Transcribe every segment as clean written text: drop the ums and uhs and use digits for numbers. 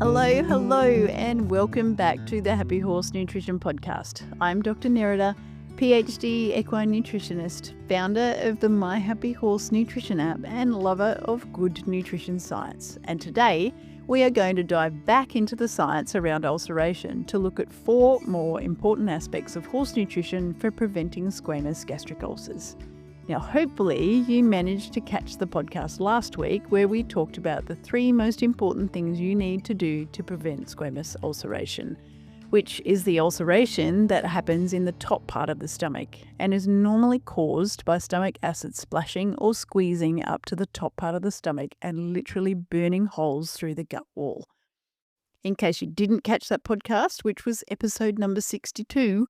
Hello, and welcome back to the Happy Horse Nutrition Podcast. I'm Dr. Nerida, PhD equine nutritionist, founder of the My Happy Horse Nutrition app, and lover of good nutrition science. And today, we are going to dive back into the science around ulceration to look at 4 more important aspects of horse nutrition for preventing squamous gastric ulcers. Now, hopefully you managed to catch the podcast last week where we talked about the 3 most important things you need to do to prevent squamous ulceration, which is the ulceration that happens in the top part of the stomach and is normally caused by stomach acid splashing or squeezing up to the top part of the stomach and literally burning holes through the gut wall. In case you didn't catch that podcast, which was episode number 62,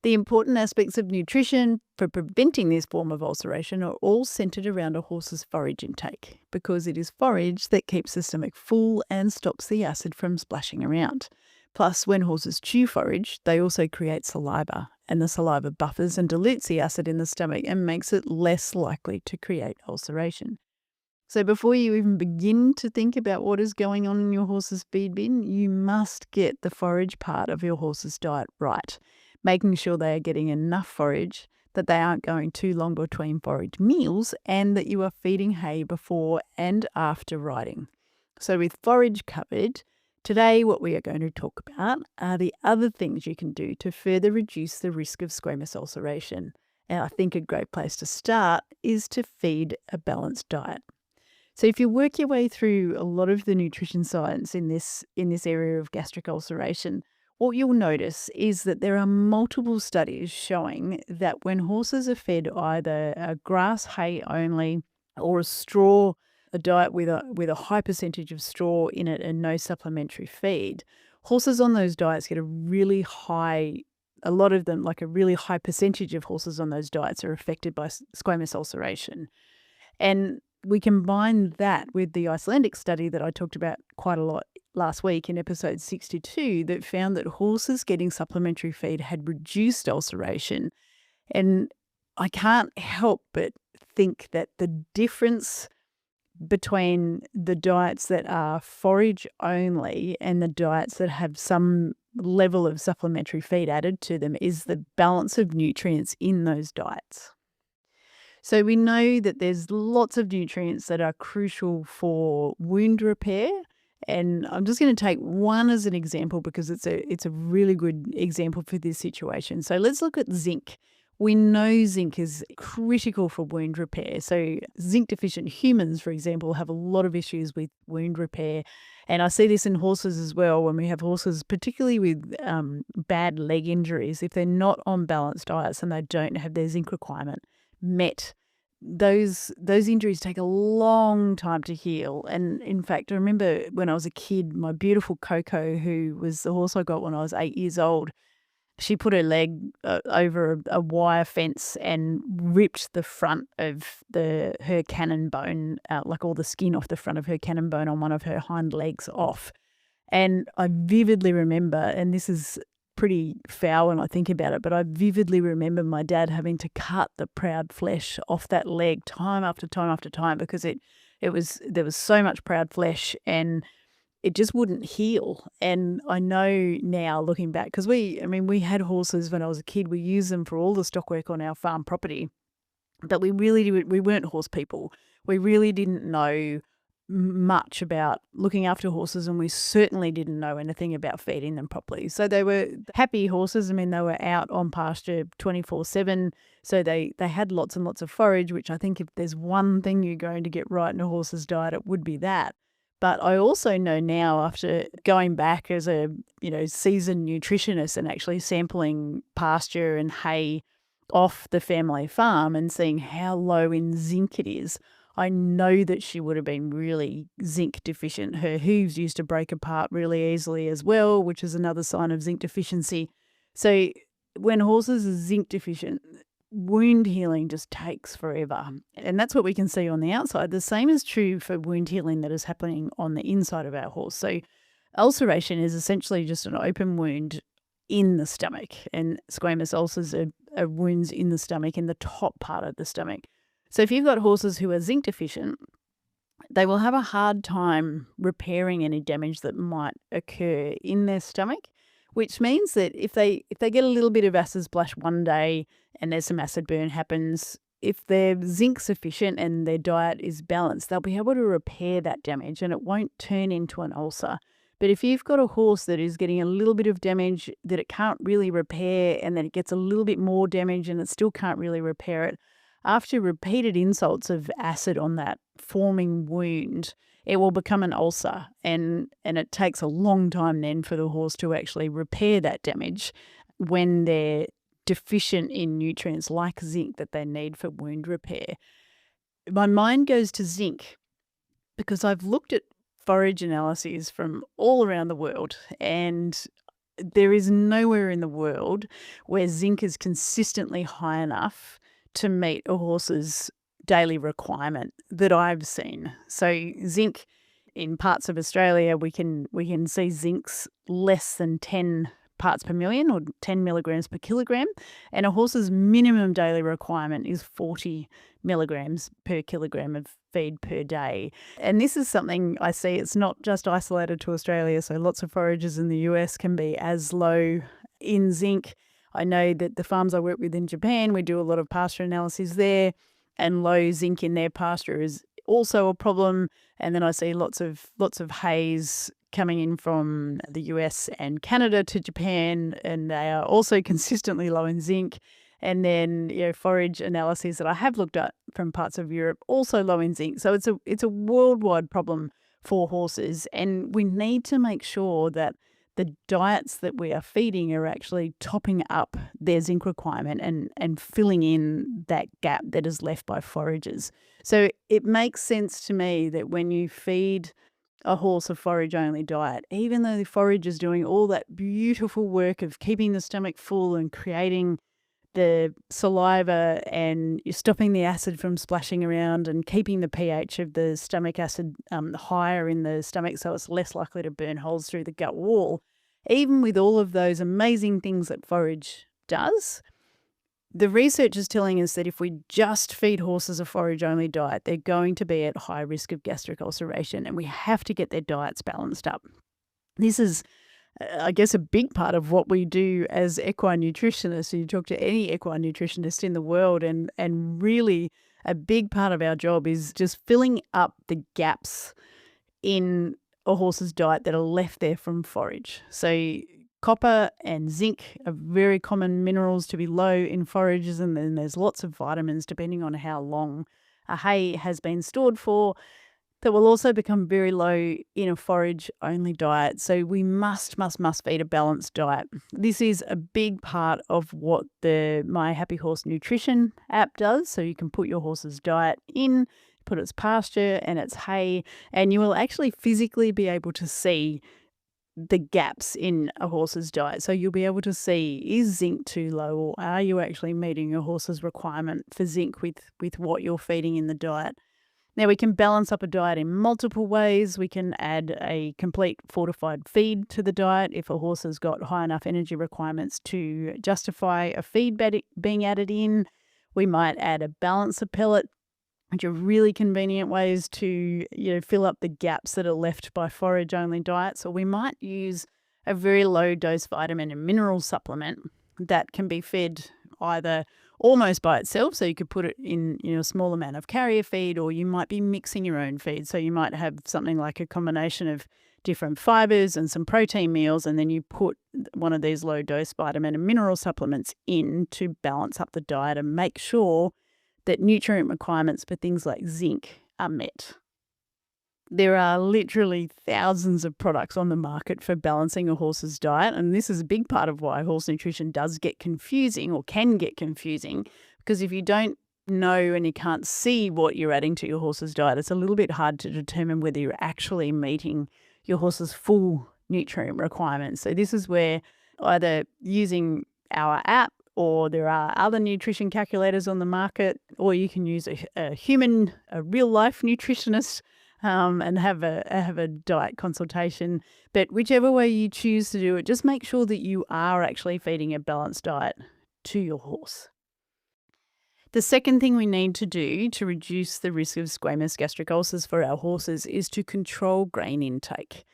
the important aspects of nutrition for preventing this form of ulceration are all centered around a horse's forage intake, because it is forage that keeps the stomach full and stops the acid from splashing around. Plus, when horses chew forage, they also create saliva, and the saliva buffers and dilutes the acid in the stomach and makes it less likely to create ulceration. So before you even begin to think about what is going on in your horse's feed bin, you must get the forage part of your horse's diet right, making sure they are getting enough forage, that they aren't going too long between forage meals, and that you are feeding hay before and after riding. So with forage covered, today what we are going to talk about are the other things you can do to further reduce the risk of squamous ulceration. And I think a great place to start is to feed a balanced diet. So if you work your way through a lot of the nutrition science in this area of gastric ulceration, what you'll notice is that there are multiple studies showing that when horses are fed either a grass hay only or a diet with a high percentage of straw in it and no supplementary feed, horses on those diets get a really high percentage of horses on those diets are affected by squamous ulceration. And we combine that with the Icelandic study that I talked about quite a lot last week in episode 62 that found that horses getting supplementary feed had reduced ulceration. And I can't help but think that the difference between the diets that are forage only and the diets that have some level of supplementary feed added to them is the balance of nutrients in those diets. So we know that there's lots of nutrients that are crucial for wound repair. And I'm just going to take one as an example because it's a really good example for this situation. So let's look at zinc. We know zinc is critical for wound repair. So zinc deficient humans, for example, have a lot of issues with wound repair. And I see this in horses as well when we have horses, particularly with bad leg injuries. If they're not on balanced diets and they don't have their zinc requirement met, those injuries take a long time to heal. And in fact, I remember when I was a kid, my beautiful Coco, who was the horse I got when I was 8 years old, she put her leg over a wire fence and ripped the front of her cannon bone, like all the skin off the front of her cannon bone on one of her hind legs off. And I vividly remember, and this is pretty foul when I think about it, but I vividly remember my dad having to cut the proud flesh off that leg time after time after time because there was so much proud flesh and it just wouldn't heal. And I know now looking back, because we had horses when I was a kid, we used them for all the stock work on our farm property, but we weren't horse people. We really didn't know much about looking after horses, and we certainly didn't know anything about feeding them properly. So they were happy horses. They were out on pasture 24/7. So they had lots and lots of forage, which I think if there's one thing you're going to get right in a horse's diet, it would be that. But I also know now, after going back as a seasoned nutritionist and actually sampling pasture and hay off the family farm and seeing how low in zinc it is, I know that she would have been really zinc deficient. Her hooves used to break apart really easily as well, which is another sign of zinc deficiency. So when horses are zinc deficient, wound healing just takes forever. And that's what we can see on the outside. The same is true for wound healing that is happening on the inside of our horse. So ulceration is essentially just an open wound in the stomach, and squamous ulcers are wounds in the stomach, in the top part of the stomach. So if you've got horses who are zinc deficient, they will have a hard time repairing any damage that might occur in their stomach, which means that if they get a little bit of acid splash one day and there's some acid burn happens, if they're zinc sufficient and their diet is balanced, they'll be able to repair that damage and it won't turn into an ulcer. But if you've got a horse that is getting a little bit of damage that it can't really repair, and then it gets a little bit more damage and it still can't really repair it, after repeated insults of acid on that forming wound, it will become an ulcer. And it takes a long time then for the horse to actually repair that damage when they're deficient in nutrients like zinc that they need for wound repair. My mind goes to zinc because I've looked at forage analyses from all around the world, and there is nowhere in the world where zinc is consistently high enough to meet a horse's daily requirement that I've seen. So zinc in parts of Australia, we can see zinc's less than 10 parts per million or 10 milligrams per kilogram, and a horse's minimum daily requirement is 40 milligrams per kilogram of feed per day. And this is something I see, it's not just isolated to Australia, so lots of forages in the US can be as low in zinc. I know that the farms I work with in Japan, we do a lot of pasture analyses there, and low zinc in their pasture is also a problem. And then I see lots of hays coming in from the US and Canada to Japan, and they are also consistently low in zinc. And then, forage analyses that I have looked at from parts of Europe, also low in zinc. So it's a worldwide problem for horses, and we need to make sure that the diets that we are feeding are actually topping up their zinc requirement and filling in that gap that is left by forages. So it makes sense to me that when you feed a horse a forage-only diet, even though the forage is doing all that beautiful work of keeping the stomach full and creating the saliva and stopping the acid from splashing around and keeping the pH of the stomach acid higher in the stomach so it's less likely to burn holes through the gut wall, even with all of those amazing things that forage does, the research is telling us that if we just feed horses a forage-only diet, they're going to be at high risk of gastric ulceration, and we have to get their diets balanced up. This is, I guess, a big part of what we do as equine nutritionists. You talk to any equine nutritionist in the world, and really a big part of our job is just filling up the gaps in a horse's diet that are left there from forage. So copper and zinc are very common minerals to be low in forages, and then there's lots of vitamins depending on how long a hay has been stored for that will also become very low in a forage-only diet. So we must feed a balanced diet. This is a big part of what the My Happy Horse Nutrition app does. So you can put your horse's diet in, put its pasture and its hay, and you will actually physically be able to see the gaps in a horse's diet. So you'll be able to see, is zinc too low, or are you actually meeting your horse's requirement for zinc with what you're feeding in the diet? Now, we can balance up a diet in multiple ways. We can add a complete fortified feed to the diet if a horse has got high enough energy requirements to justify a feed being added in. We might add a balancer pellet, which are really convenient ways to fill up the gaps that are left by forage-only diets. Or we might use a very low-dose vitamin and mineral supplement that can be fed either almost by itself, so you could put it in a small amount of carrier feed, or you might be mixing your own feed. So you might have something like a combination of different fibers and some protein meals, and then you put one of these low-dose vitamin and mineral supplements in to balance up the diet and make sure that nutrient requirements for things like zinc are met. There are literally thousands of products on the market for balancing a horse's diet, and this is a big part of why horse nutrition does get confusing, or can get confusing, because if you don't know and you can't see what you're adding to your horse's diet, it's a little bit hard to determine whether you're actually meeting your horse's full nutrient requirements. So this is where either using our app, or there are other nutrition calculators on the market, or you can use a real-life nutritionist and have a diet consultation. But whichever way you choose to do it, just make sure that you are actually feeding a balanced diet to your horse. The second thing we need to do to reduce the risk of squamous gastric ulcers for our horses is to control grain intake.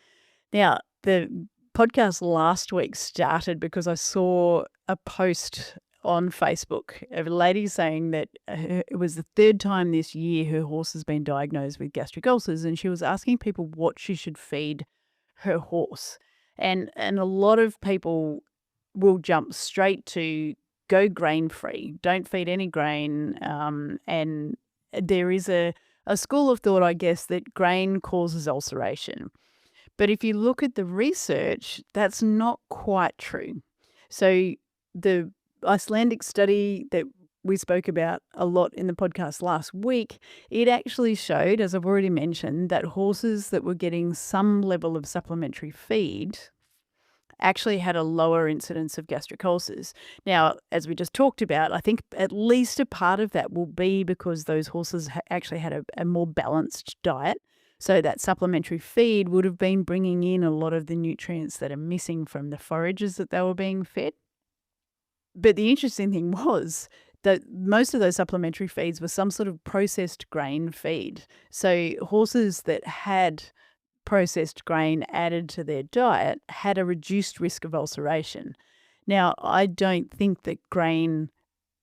Now, the podcast last week started because I saw a post on Facebook of a lady saying that it was the third time this year her horse has been diagnosed with gastric ulcers, and she was asking people what she should feed her horse. And a lot of people will jump straight to go grain-free, don't feed any grain, and there is a school of thought, I guess, that grain causes ulceration. But if you look at the research, that's not quite true. So the Icelandic study that we spoke about a lot in the podcast last week, it actually showed, as I've already mentioned, that horses that were getting some level of supplementary feed actually had a lower incidence of gastric ulcers. Now, as we just talked about, I think at least a part of that will be because those horses actually had a more balanced diet. So that supplementary feed would have been bringing in a lot of the nutrients that are missing from the forages that they were being fed. But the interesting thing was that most of those supplementary feeds were some sort of processed grain feed. So horses that had processed grain added to their diet had a reduced risk of ulceration. Now, I don't think that grain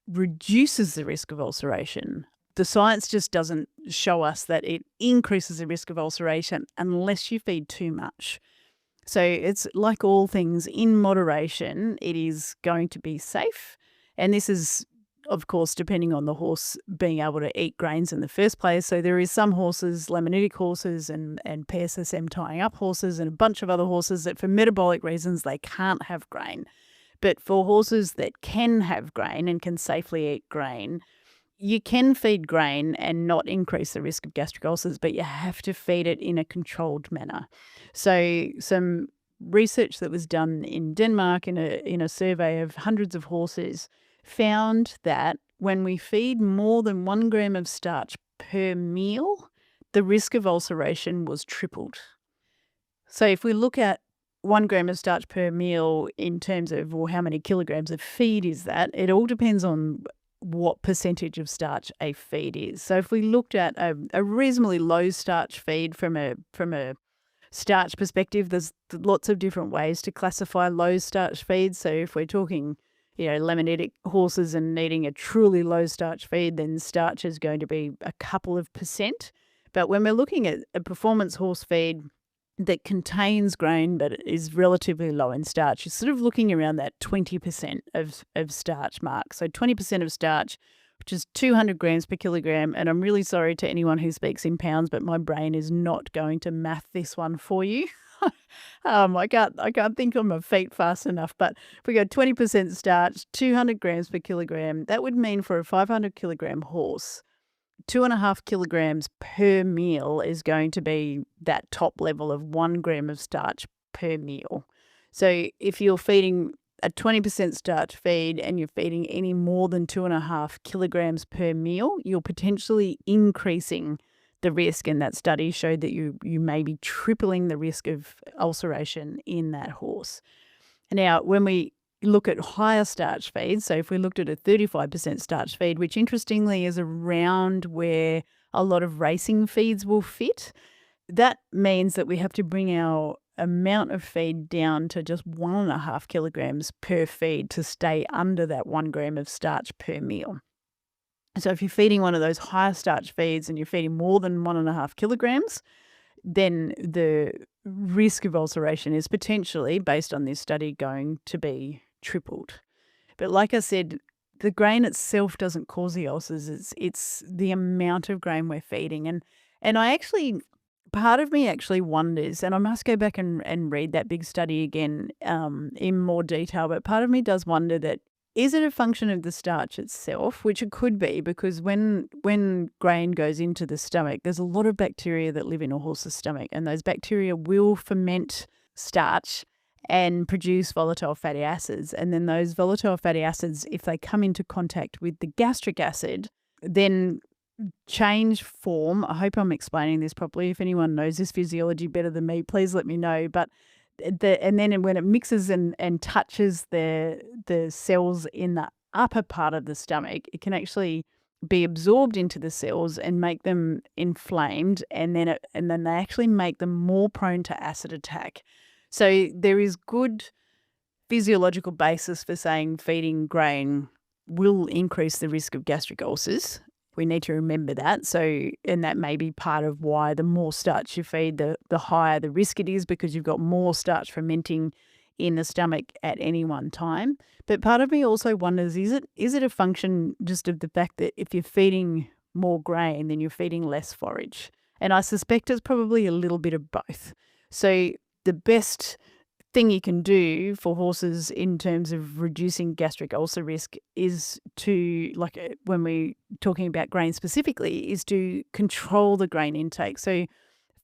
reduces the risk of ulceration. The science just doesn't show us that it increases the risk of ulceration unless you feed too much. So it's like all things, in moderation, it is going to be safe. And this is, of course, depending on the horse being able to eat grains in the first place. So there is some horses, laminitic horses and PSSM tying up horses and a bunch of other horses that for metabolic reasons they can't have grain. But for horses that can have grain and can safely eat grain, you can feed grain and not increase the risk of gastric ulcers, but you have to feed it in a controlled manner. So some research that was done in Denmark in a survey of hundreds of horses found that when we feed more than 1 gram of starch per meal, the risk of ulceration was tripled. So if we look at 1 gram of starch per meal in terms of, well, how many kilograms of feed is that, it all depends on what percentage of starch a feed is. So if we looked at a reasonably low starch feed from a starch perspective, there's lots of different ways to classify low starch feeds. So if we're talking, laminitic horses and needing a truly low starch feed, then starch is going to be a couple of percent. But when we're looking at a performance horse feed that contains grain but is relatively low in starch, you're sort of looking around that 20% of starch mark. So 20% of starch, which is 200 grams per kilogram. And I'm really sorry to anyone who speaks in pounds, but my brain is not going to math this one for you. I can't think on my feet fast enough. But if we go 20% starch, 200 grams per kilogram, that would mean for a 500 kilogram horse, 2.5 kilograms per meal is going to be that top level of 1 gram of starch per meal. So if you're feeding a 20% starch feed and you're feeding any more than 2.5 kilograms per meal, you're potentially increasing the risk. And that study showed that you may be tripling the risk of ulceration in that horse. Now, when we look at higher starch feeds, so if we looked at a 35% starch feed, which interestingly is around where a lot of racing feeds will fit, that means that we have to bring our amount of feed down to just 1.5 kilograms per feed to stay under that 1 gram of starch per meal. So if you're feeding one of those higher starch feeds and you're feeding more than 1.5 kilograms, then the risk of ulceration is potentially, based on this study, going to be tripled. But like I said, the grain itself doesn't cause the ulcers. It's the amount of grain we're feeding. And I actually, part of me actually wonders, and I must go back and read that big study again in more detail, but part of me does wonder that, is it a function of the starch itself? Which it could be, because when grain goes into the stomach, there's a lot of bacteria that live in a horse's stomach, and those bacteria will ferment starch and produce volatile fatty acids. And then those volatile fatty acids, if they come into contact with the gastric acid, then change form. I hope I'm explaining this properly. If anyone knows this physiology better than me, please let me know. But and then when it mixes and touches the cells in the upper part of the stomach, it can actually be absorbed into the cells and make them inflamed, and then they actually make them more prone to acid attack. So there is good physiological basis for saying feeding grain will increase the risk of gastric ulcers. We need to remember that. So, and that may be part of why the more starch you feed, the higher the risk it is, because you've got more starch fermenting in the stomach at any one time. But part of me also wonders, is it a function just of the fact that if you're feeding more grain, then you're feeding less forage? And I suspect it's probably a little bit of both. So the best thing you can do for horses in terms of reducing gastric ulcer risk is to, when we're talking about grain specifically, is to control the grain intake. So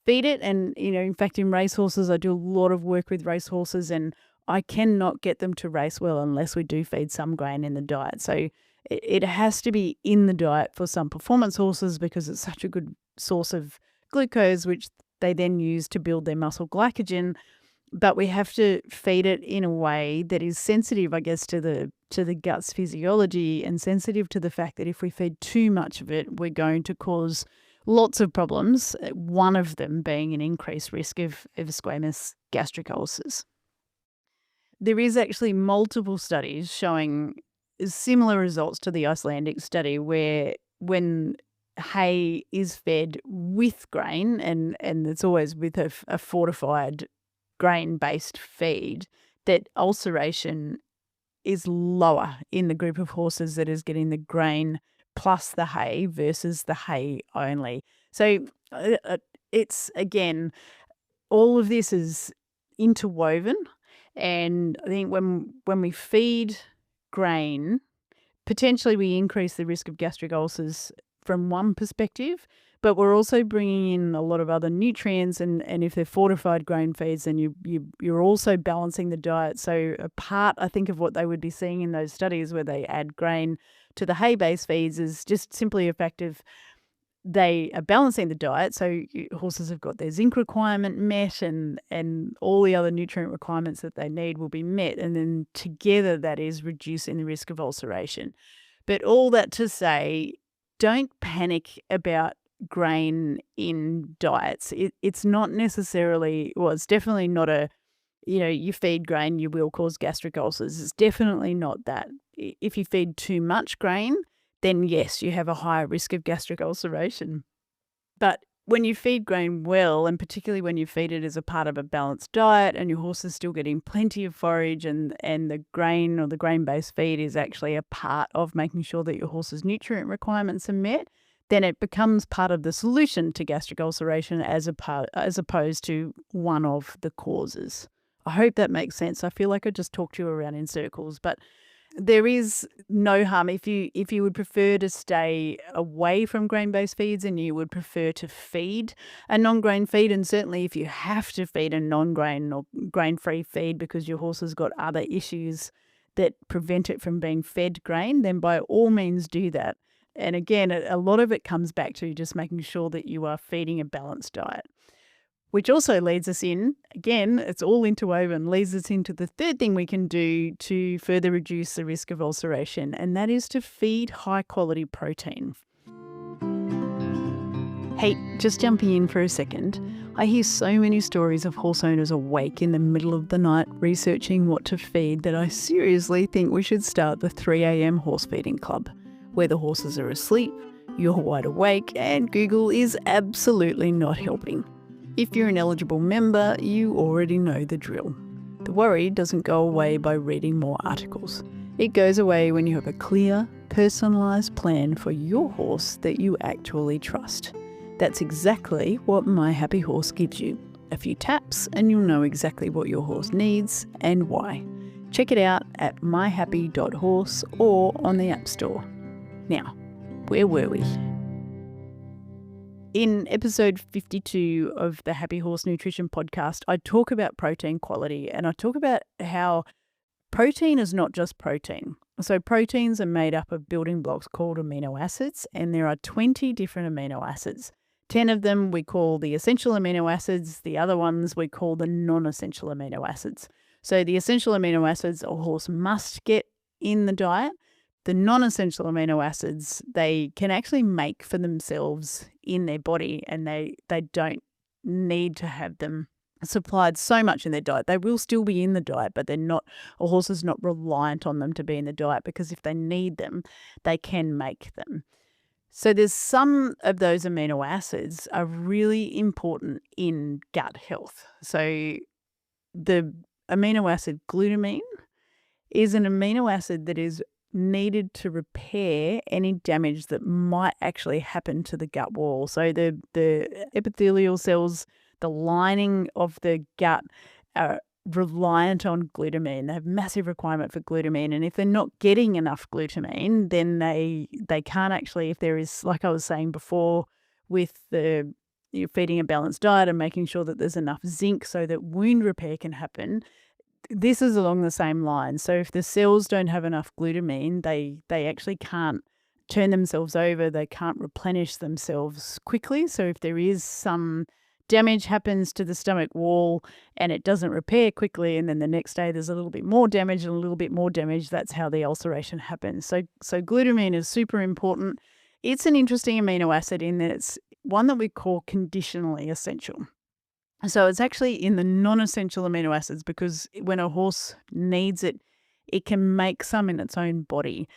feed it. And, in fact, in racehorses, I do a lot of work with racehorses, and I cannot get them to race well unless we do feed some grain in the diet. So it has to be in the diet for some performance horses because it's such a good source of glucose, which they then use to build their muscle glycogen. But we have to feed it in a way that is sensitive, I guess, to the gut's physiology, and sensitive to the fact that if we feed too much of it, we're going to cause lots of problems, one of them being an increased risk of squamous gastric ulcers. There is actually multiple studies showing similar results to the Icelandic study, where when hay is fed with grain, and it's always with a fortified grain-based feed, that ulceration is lower in the group of horses that is getting the grain plus the hay versus the hay only. So it's, again, all of this is interwoven. And I think when we feed grain, potentially we increase the risk of gastric ulcers from one perspective, but we're also bringing in a lot of other nutrients, and if they're fortified grain feeds, then you're also balancing the diet. So a part, I think, of what they would be seeing in those studies where they add grain to the hay-based feeds is just simply a fact of they are balancing the diet. So horses have got their zinc requirement met, and all the other nutrient requirements that they need will be met. And then together that is reducing the risk of ulceration. But all that to say, don't panic about grain in diets. It's not necessarily, well, it's definitely not you feed grain, you will cause gastric ulcers. It's definitely not that. If you feed too much grain, then yes, you have a higher risk of gastric ulceration. But when you feed grain well, and particularly when you feed it as a part of a balanced diet and your horse is still getting plenty of forage, and the grain or the grain-based feed is actually a part of making sure that your horse's nutrient requirements are met, then it becomes part of the solution to gastric ulceration as opposed to one of the causes. I hope that makes sense. I feel like I just talked you around in circles, but there is no harm if you would prefer to stay away from grain-based feeds and you would prefer to feed a non-grain feed, and certainly if you have to feed a non-grain or grain-free feed because your horse has got other issues that prevent it from being fed grain, then by all means do that. And again, a lot of it comes back to just making sure that you are feeding a balanced diet. Which also leads us in, again, it's all interwoven, leads us into the third thing we can do to further reduce the risk of ulceration, and that is to feed high-quality protein. Hey, just jumping in for a second, I hear so many stories of horse owners awake in the middle of the night researching what to feed that I seriously think we should start the 3 a.m. horse feeding club, where the horses are asleep, you're wide awake, and Google is absolutely not helping. If you're an eligible member, you already know the drill. The worry doesn't go away by reading more articles. It goes away when you have a clear, personalised plan for your horse that you actually trust. That's exactly what My Happy Horse gives you. A few taps and you'll know exactly what your horse needs and why. Check it out at myhappy.horse or on the App Store. Now, where were we? In episode 52 of the Happy Horse Nutrition Podcast, I talk about protein quality, and I talk about how protein is not just protein. So proteins are made up of building blocks called amino acids, and there are 20 different amino acids. 10 of them we call the essential amino acids, the other ones we call the non-essential amino acids. So the essential amino acids a horse must get in the diet, the non-essential amino acids, they can actually make for themselves in their body, and they don't need to have them supplied so much in their diet. They will still be in the diet, but they're not, a horse is not reliant on them to be in the diet, because if they need them, they can make them. So there's some of those amino acids are really important in gut health. So the amino acid glutamine is an amino acid that is needed to repair any damage that might actually happen to the gut wall. So the epithelial cells, the lining of the gut, are reliant on glutamine. They have massive requirement for glutamine, and if they're not getting enough glutamine, then they can't actually, if there is, like I was saying before, with you're feeding a balanced diet and making sure that there's enough zinc so that wound repair can happen. This is along the same line. So if the cells don't have enough glutamine, they actually can't turn themselves over. They can't replenish themselves quickly. So if there is some damage happens to the stomach wall and it doesn't repair quickly, and then the next day there's a little bit more damage and a little bit more damage, that's how the ulceration happens. So glutamine is super important. It's an interesting amino acid in that it's one that we call conditionally essential. So it's actually in the non-essential amino acids, because when a horse needs it, it can make some in its own body.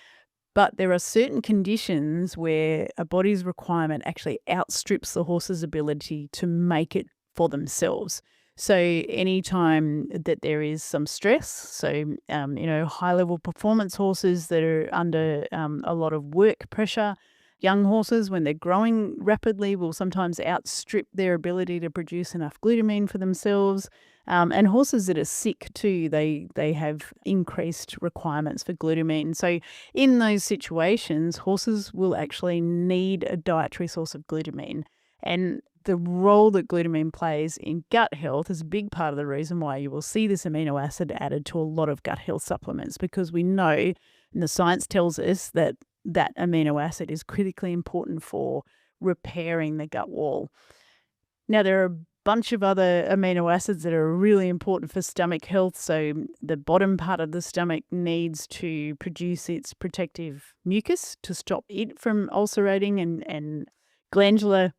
But there are certain conditions where a body's requirement actually outstrips the horse's ability to make it for themselves. So anytime that there is some stress, so high-level performance horses that are under a lot of work pressure, young horses, when they're growing rapidly, will sometimes outstrip their ability to produce enough glutamine for themselves. And horses that are sick too, they have increased requirements for glutamine. So in those situations, horses will actually need a dietary source of glutamine. And the role that glutamine plays in gut health is a big part of the reason why you will see this amino acid added to a lot of gut health supplements, because we know, and the science tells us, that amino acid is critically important for repairing the gut wall. Now, there are a bunch of other amino acids that are really important for stomach health. So the bottom part of the stomach needs to produce its protective mucus to stop it from ulcerating and glandular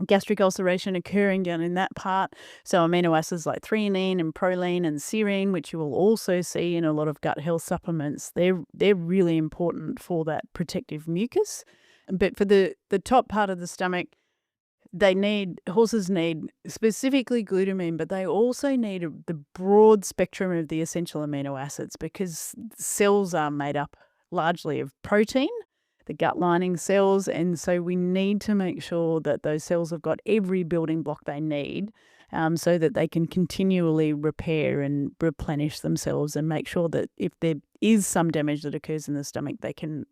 gastric ulceration occurring down in that part. So amino acids like threonine and proline and serine, which you will also see in a lot of gut health supplements, they're really important for that protective mucus. But for the top part of the stomach, horses need specifically glutamine, but they also need the broad spectrum of the essential amino acids, because cells are made up largely of protein, the gut lining cells, and so we need to make sure that those cells have got every building block they need, so that they can continually repair and replenish themselves, and make sure that if there is some damage that occurs in the stomach, they can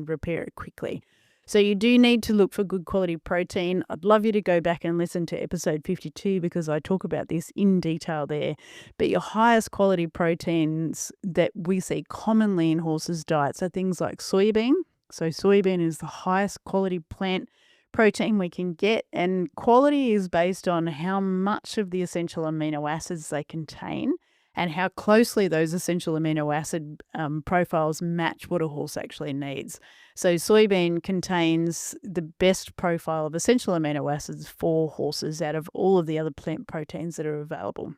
repair it quickly. So you do need to look for good quality protein. I'd love you to go back and listen to episode 52, because I talk about this in detail there. But your highest quality proteins that we see commonly in horses' diets are things like soybean. So soybean is the highest quality plant protein we can get, and quality is based on how much of the essential amino acids they contain and how closely those essential amino acid profiles match what a horse actually needs. So soybean contains the best profile of essential amino acids for horses out of all of the other plant proteins that are available.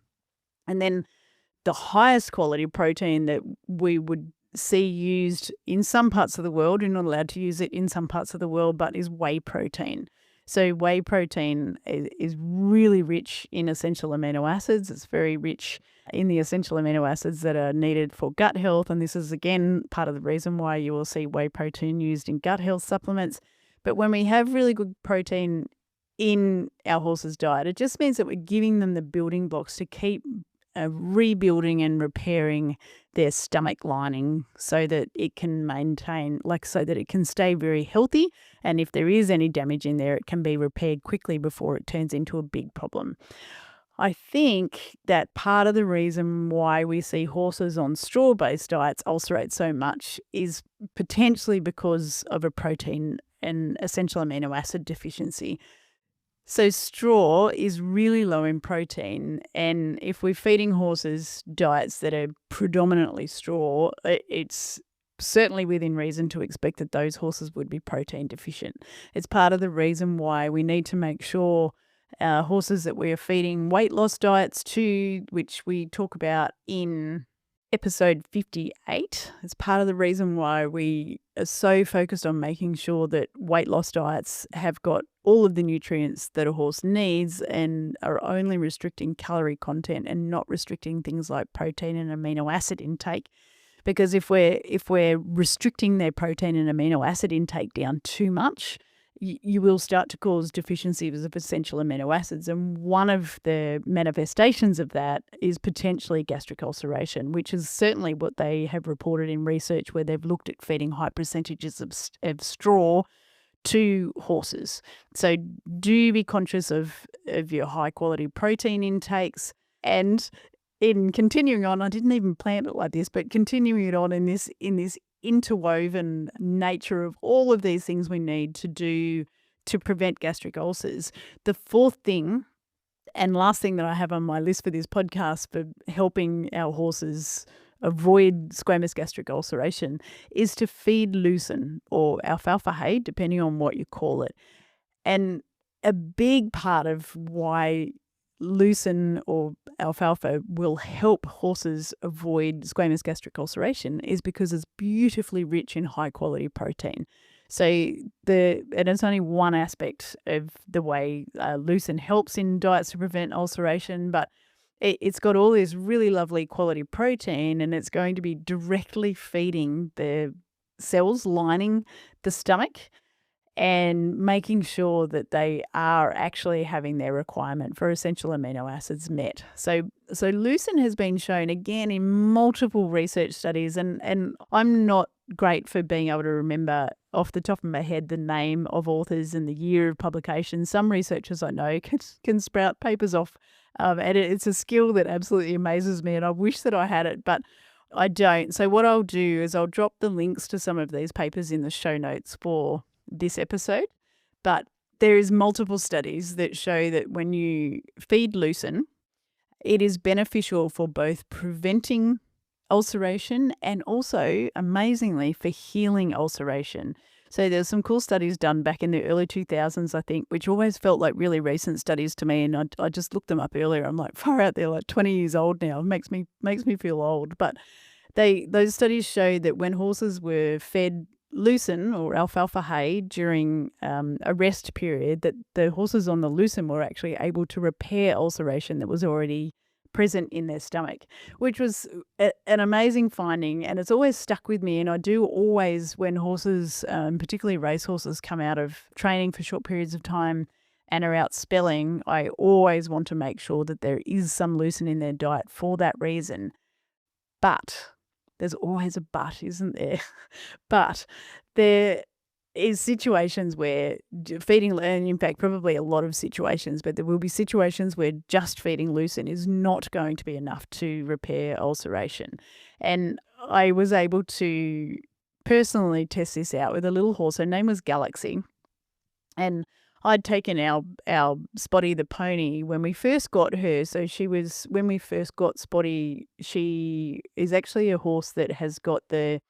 And then the highest quality protein that we would see used in some parts of the world, you're not allowed to use it in some parts of the world, but is whey protein. So whey protein is really rich in essential amino acids. It's very rich in the essential amino acids that are needed for gut health. And this is, again, part of the reason why you will see whey protein used in gut health supplements. But when we have really good protein in our horse's diet, it just means that we're giving them the building blocks to keep rebuilding and repairing their stomach lining, so that it can so that it can stay very healthy. And if there is any damage in there, it can be repaired quickly before it turns into a big problem. I think that part of the reason why we see horses on straw-based diets ulcerate so much is potentially because of a protein and essential amino acid deficiency. So straw is really low in protein, and if we're feeding horses diets that are predominantly straw, it's certainly within reason to expect that those horses would be protein deficient. It's part of the reason why we need to make sure horses that we are feeding weight loss diets to, which we talk about in episode 58. It's part of the reason why we are so focused on making sure that weight loss diets have got all of the nutrients that a horse needs and are only restricting calorie content and not restricting things like protein and amino acid intake. Because if we're restricting their protein and amino acid intake down too much, you will start to cause deficiencies of essential amino acids. And one of the manifestations of that is potentially gastric ulceration, which is certainly what they have reported in research where they've looked at feeding high percentages of straw to horses. So do be conscious of your high quality protein intakes. And in continuing on, I didn't even plan it like this, but continuing it on in this interwoven nature of all of these things we need to do to prevent gastric ulcers. The fourth thing and last thing that I have on my list for this podcast for helping our horses avoid squamous gastric ulceration is to feed lucerne or alfalfa hay, depending on what you call it. And a big part of why lucerne or alfalfa will help horses avoid squamous gastric ulceration is because it's beautifully rich in high quality protein. So and it's only one aspect of the way lucerne helps in diets to prevent ulceration, but it's got all this really lovely quality protein, and it's going to be directly feeding the cells lining the stomach and making sure that they are actually having their requirement for essential amino acids met. So lucerne has been shown again in multiple research studies, and I'm not great for being able to remember off the top of my head the name of authors and the year of publication. Some researchers I know can sprout papers off, and it's a skill that absolutely amazes me, and I wish that I had it, but I don't. So what I'll do is I'll drop the links to some of these papers in the show notes for this episode, but there is multiple studies that show that when you feed lucerne, it is beneficial for both preventing ulceration and also, amazingly, for healing ulceration. So there's some cool studies done back in the early 2000s, I think, which always felt like really recent studies to me, and I just looked them up earlier. I'm like, far out there, like 20 years old now. It makes me feel old. But those studies show that when horses were fed lucerne or alfalfa hay during a rest period, that the horses on the lucerne were actually able to repair ulceration that was already present in their stomach, which was an amazing finding, and it's always stuck with me. And I do always, when horses, particularly race horses, come out of training for short periods of time and are out spelling, I always want to make sure that there is some lucerne in their diet for that reason. But there's always a but, isn't there? But there is situations where feeding, and in fact probably a lot of situations, but there will be situations where just feeding lucerne is not going to be enough to repair ulceration. And I was able to personally test this out with a little horse. Her name was Galaxy. And I'd taken our Spotty the pony when we first got her. So when we first got Spotty, she is actually a horse that has got the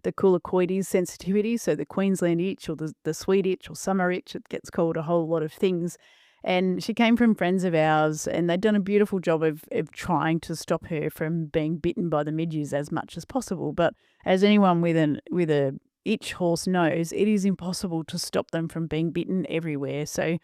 coulacoides sensitivity, so the Queensland itch or the sweet itch or summer itch. It gets called a whole lot of things. And she came from friends of ours, and they'd done a beautiful job of trying to stop her from being bitten by the midges as much as possible. But as anyone with a itch horse knows, it is impossible to stop them from being bitten everywhere. So,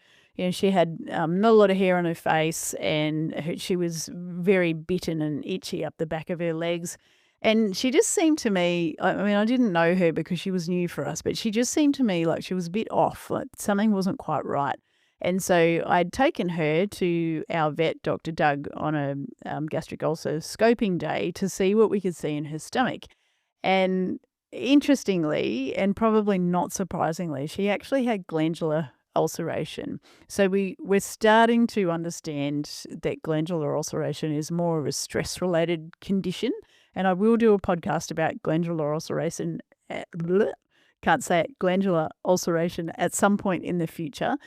she had not a lot of hair on her face, and she was very bitten and itchy up the back of her legs. And she just seemed to me, I mean, I didn't know her because she was new for us, but she just seemed to me like she was a bit off, like something wasn't quite right. And so I'd taken her to our vet, Dr. Doug, on a gastric ulcer scoping day to see what we could see in her stomach. And interestingly, and probably not surprisingly, she actually had glandular ulceration. So we're starting to understand that glandular ulceration is more of a stress-related condition. And I will do a podcast about glandular ulceration, glandular ulceration at some point in the future.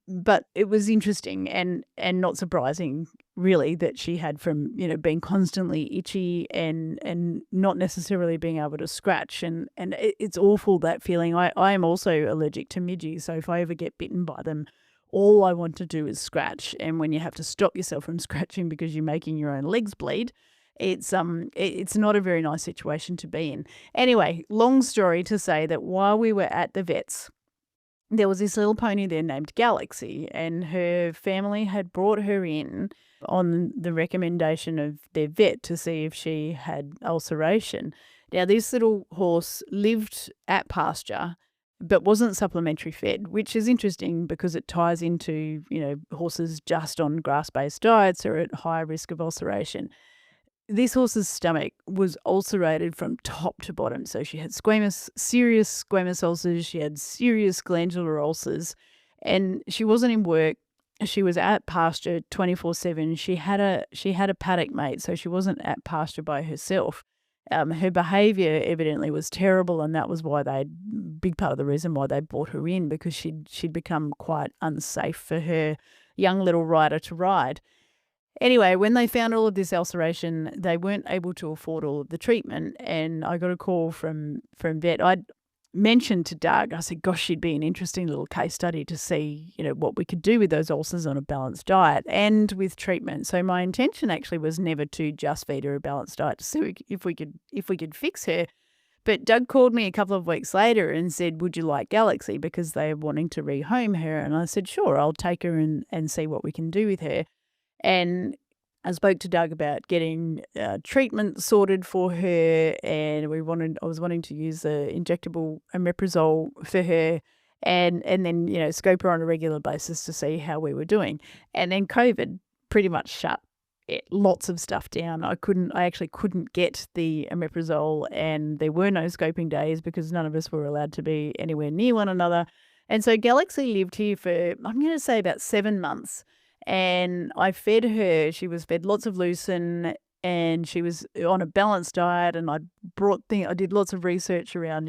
But it was interesting and not surprising really that she had from, being constantly itchy and not necessarily being able to scratch and it's awful, that feeling. I am also allergic to midges, so if I ever get bitten by them, all I want to do is scratch. And when you have to stop yourself from scratching because you're making your own legs bleed, it's not a very nice situation to be in. Anyway, long story to say that while we were at the vets, there was this little pony there named Galaxy, and her family had brought her in on the recommendation of their vet to see if she had ulceration. Now, this little horse lived at pasture but wasn't supplementary fed, which is interesting because it ties into, horses just on grass-based diets are at higher risk of ulceration. This horse's stomach was ulcerated from top to bottom. So she had serious squamous ulcers. She had serious glandular ulcers, and she wasn't in work. She was at pasture 24/7. She had a paddock mate, so she wasn't at pasture by herself. Her behaviour evidently was terrible, and that was why big part of the reason why they brought her in, because she'd become quite unsafe for her young little rider to ride. Anyway, when they found all of this ulceration, they weren't able to afford all of the treatment, and I got a call from vet. I'd mentioned to Doug, I said, gosh, she'd be an interesting little case study to see, what we could do with those ulcers on a balanced diet and with treatment. So my intention actually was never to just feed her a balanced diet to see if we could fix her. But Doug called me a couple of weeks later and said, would you like Galaxy? Because they're wanting to rehome her. And I said, sure, I'll take her and see what we can do with her. And I spoke to Doug about getting treatment sorted for her, and I was wanting to use the injectable omeprazole for her, and then scope her on a regular basis to see how we were doing. And then COVID pretty much shut lots of stuff down. I actually couldn't get the omeprazole, and there were no scoping days because none of us were allowed to be anywhere near one another. And so Galaxy lived here for, I'm going to say, about 7 months. And I fed her. She was fed lots of lucerne, and she was on a balanced diet. And I did lots of research around,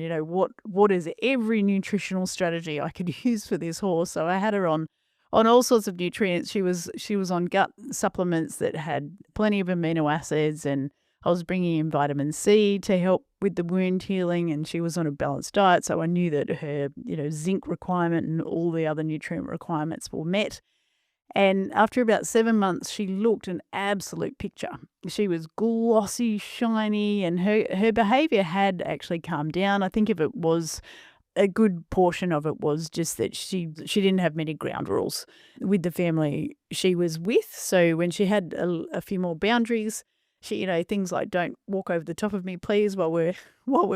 what is every nutritional strategy I could use for this horse. So I had her on all sorts of nutrients. She was on gut supplements that had plenty of amino acids, and I was bringing in vitamin C to help with the wound healing. And she was on a balanced diet, so I knew that her, zinc requirement and all the other nutrient requirements were met. And after about 7 months, she looked an absolute picture. She was glossy, shiny, and her behaviour had actually calmed down. I think a good portion of it was just that she didn't have many ground rules with the family she was with. So when she had a few more boundaries, she, things like don't walk over the top of me, please, while we're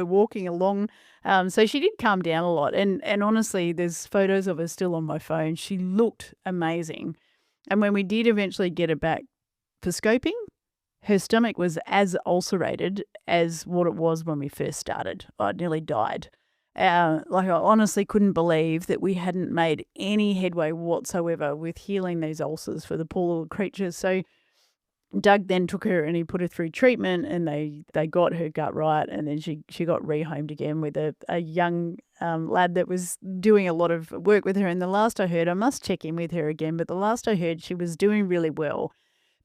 walking along. So she did calm down a lot. And honestly, there's photos of her still on my phone. She looked amazing. And when we did eventually get her back for scoping, her stomach was as ulcerated as what it was when we first started. I nearly died. I honestly couldn't believe that we hadn't made any headway whatsoever with healing these ulcers for the poor little creatures. So Doug then took her and he put her through treatment, and they got her gut right, and then she got rehomed again with a young lad that was doing a lot of work with her. And the last I heard, I must check in with her again, but the last I heard, she was doing really well.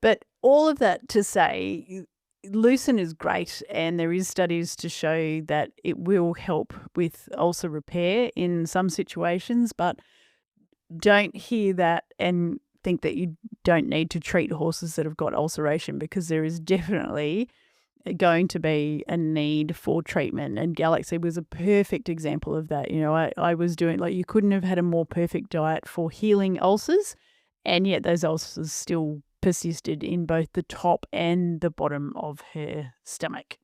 But all of that to say, lucerne is great, and there is studies to show that it will help with ulcer repair in some situations, but don't hear that and think that you don't need to treat horses that have got ulceration, because there is definitely going to be a need for treatment. And Galaxy was a perfect example of that. I was doing, you couldn't have had a more perfect diet for healing ulcers, and yet those ulcers still persisted in both the top and the bottom of her stomach.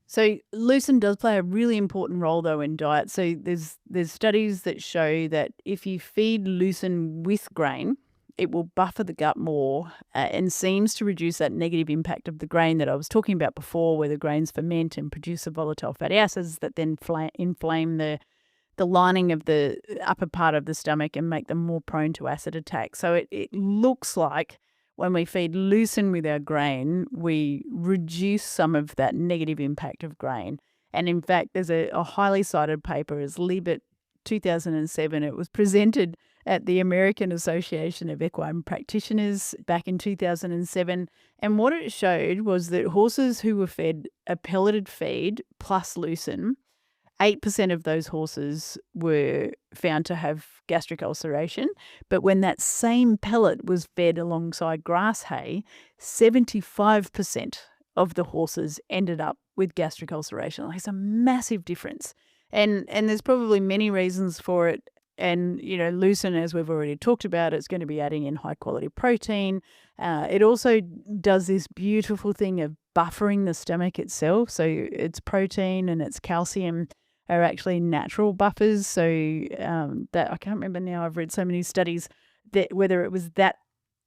So lucerne does play a really important role, though, in diet. So there's studies that show that if you feed lucerne with grain, it will buffer the gut more and seems to reduce that negative impact of the grain that I was talking about before, where the grains ferment and produce the volatile fatty acids that then inflame the lining of the upper part of the stomach and make them more prone to acid attack. So it looks like when we feed lucerne with our grain, we reduce some of that negative impact of grain. And in fact, there's a highly cited paper as Libet 2007. It was presented at the American Association of Equine Practitioners back in 2007. And what it showed was that horses who were fed a pelleted feed plus lucerne, 8% of those horses were found to have gastric ulceration. But when that same pellet was fed alongside grass hay, 75% of the horses ended up with gastric ulceration. Like, it's a massive difference. And there's probably many reasons for it. And, lucerne, as we've already talked about, it's going to be adding in high-quality protein. It also does this beautiful thing of buffering the stomach itself. So its protein and its calcium are actually natural buffers. So that I can't remember now. I've read so many studies that whether it was that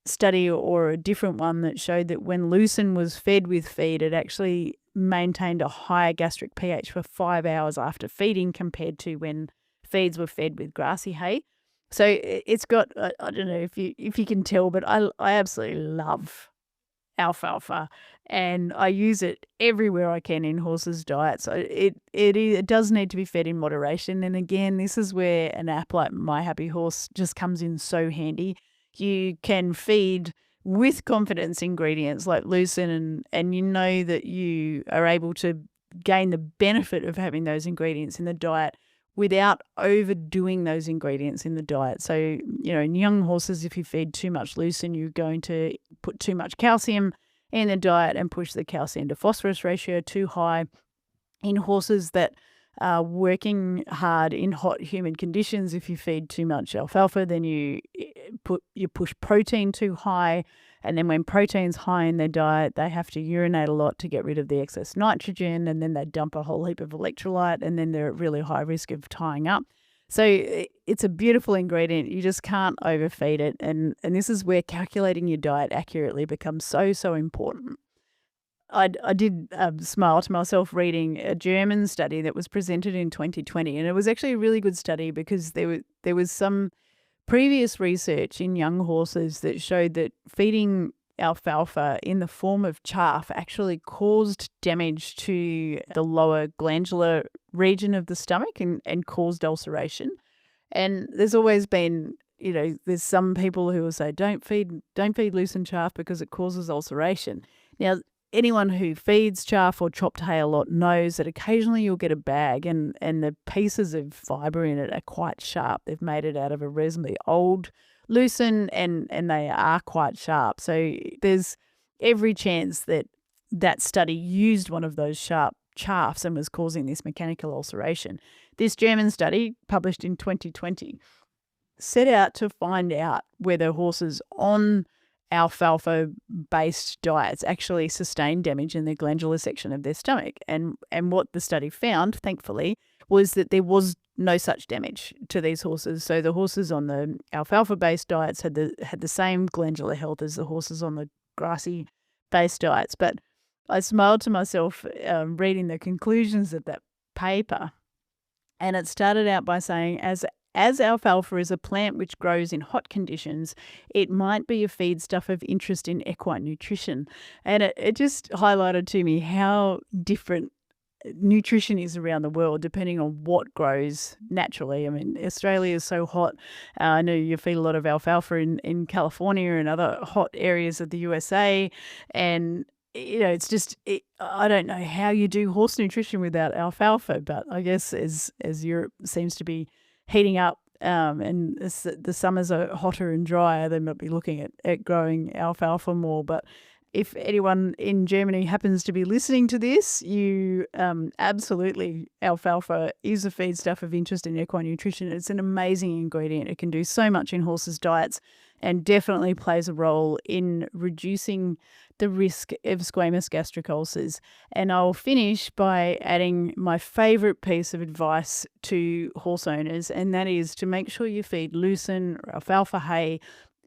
study or a different one that showed that when lucerne was fed with feed, it actually maintained a higher gastric pH for 5 hours after feeding compared to when feeds were fed with grassy hay. So it's got, I don't know if you can tell, but I absolutely love alfalfa, and I use it everywhere I can in horses' diets. So it does need to be fed in moderation. And again, this is where an app like My Happy Horse just comes in so handy. You can feed with confidence ingredients like lucerne, and you know that you are able to gain the benefit of having those ingredients in the diet without overdoing those ingredients in the diet. So, in young horses, if you feed too much lucerne, you're going to put too much calcium in the diet and push the calcium to phosphorus ratio too high. In horses that are working hard in hot, humid conditions, if you feed too much alfalfa, then you push protein too high. And then when protein's high in their diet, they have to urinate a lot to get rid of the excess nitrogen, and then they dump a whole heap of electrolyte, and then they're at really high risk of tying up. So it's a beautiful ingredient. You just can't overfeed it. And this is where calculating your diet accurately becomes so, so important. I did smile to myself reading a German study that was presented in 2020, and it was actually a really good study because there was some previous research in young horses that showed that feeding alfalfa in the form of chaff actually caused damage to the lower glandular region of the stomach and caused ulceration. And there's always been, there's some people who will say, don't feed lucerne chaff because it causes ulceration. Now, anyone who feeds chaff or chopped hay a lot knows that occasionally you'll get a bag and the pieces of fibre in it are quite sharp. They've made it out of a reasonably old lucerne and they are quite sharp. So there's every chance that study used one of those sharp chaffs and was causing this mechanical ulceration. This German study, published in 2020, set out to find out whether horses on alfalfa-based diets actually sustain damage in the glandular section of their stomach. And what the study found, thankfully, was that there was no such damage to these horses. So the horses on the alfalfa-based diets had the same glandular health as the horses on the grassy-based diets. But I smiled to myself reading the conclusions of that paper. And it started out by saying, as alfalfa is a plant which grows in hot conditions, it might be a feedstuff of interest in equine nutrition. And it just highlighted to me how different nutrition is around the world depending on what grows naturally. I mean, Australia is so hot. I know you feed a lot of alfalfa in California and other hot areas of the USA. And it's just, I don't know how you do horse nutrition without alfalfa, but I guess as Europe seems to be heating up and the summers are hotter and drier, they might be looking at growing alfalfa more. But if anyone in Germany happens to be listening to this, you absolutely, alfalfa is a feedstuff of interest in equine nutrition. It's an amazing ingredient. It can do so much in horses' diets and definitely plays a role in reducing the risk of squamous gastric ulcers. And I'll finish by adding my favourite piece of advice to horse owners, and that is to make sure you feed lucerne or alfalfa hay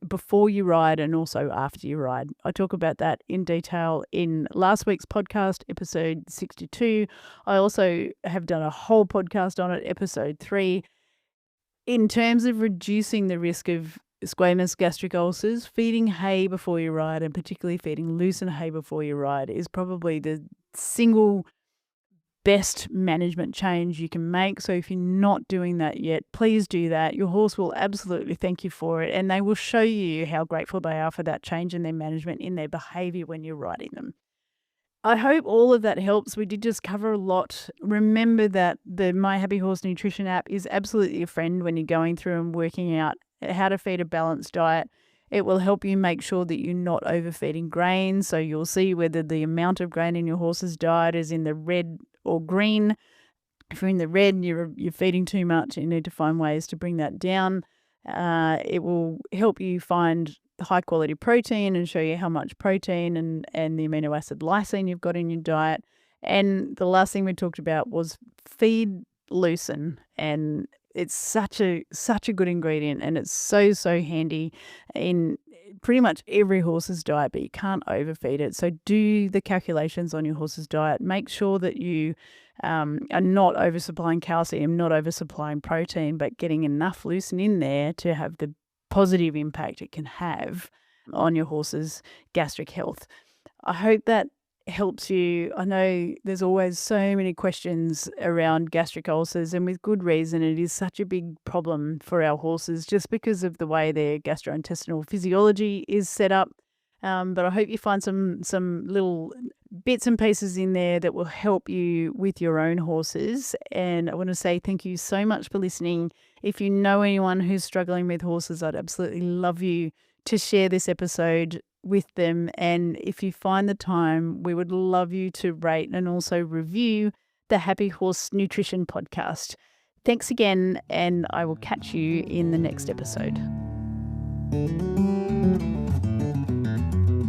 before you ride and also after you ride. I talk about that in detail in last week's podcast, episode 62. I also have done a whole podcast on it, episode 3. In terms of reducing the risk of squamous gastric ulcers, feeding hay before you ride, and particularly feeding lucerne hay before you ride, is probably the single best management change you can make. So if you're not doing that yet, please do that. Your horse will absolutely thank you for it, and they will show you how grateful they are for that change in their management, in their behavior when you're riding them. I hope all of that helps. We did just cover a lot. Remember that the My Happy Horse Nutrition app is absolutely a friend when you're going through and working out how to feed a balanced diet. It will help you make sure that you're not overfeeding grain. So you'll see whether the amount of grain in your horse's diet is in the red or green. If you're in the red, you're feeding too much. You need to find ways to bring that down. It will help you find high quality protein and show you how much protein and the amino acid lysine you've got in your diet. And the last thing we talked about was feed lucerne, and it's such a good ingredient, and it's so handy in pretty much every horse's diet, but you can't overfeed it. So do the calculations on your horse's diet. Make sure that you are not oversupplying calcium, not oversupplying protein, but getting enough lucerne in there to have the positive impact it can have on your horse's gastric health. I hope that helps you. I know there's always so many questions around gastric ulcers, and with good reason. It is such a big problem for our horses just because of the way their gastrointestinal physiology is set up. But I hope you find some little bits and pieces in there that will help you with your own horses. And I want to say thank you so much for listening. If you know anyone who's struggling with horses, I'd absolutely love you to share this episode with them. And if you find the time, we would love you to rate and also review the Happy Horse Nutrition podcast. Thanks again, and I will catch you in the next episode.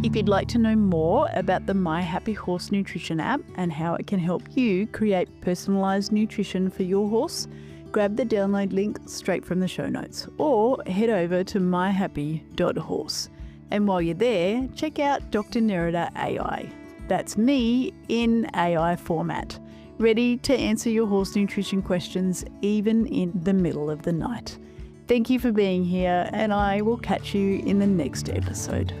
If you'd like to know more about the My Happy Horse Nutrition app and how it can help you create personalised nutrition for your horse, grab the download link straight from the show notes or head over to myhappy.horse. And while you're there, check out Dr. Nerida AI. That's me in AI format, ready to answer your horse nutrition questions even in the middle of the night. Thank you for being here, and I will catch you in the next episode.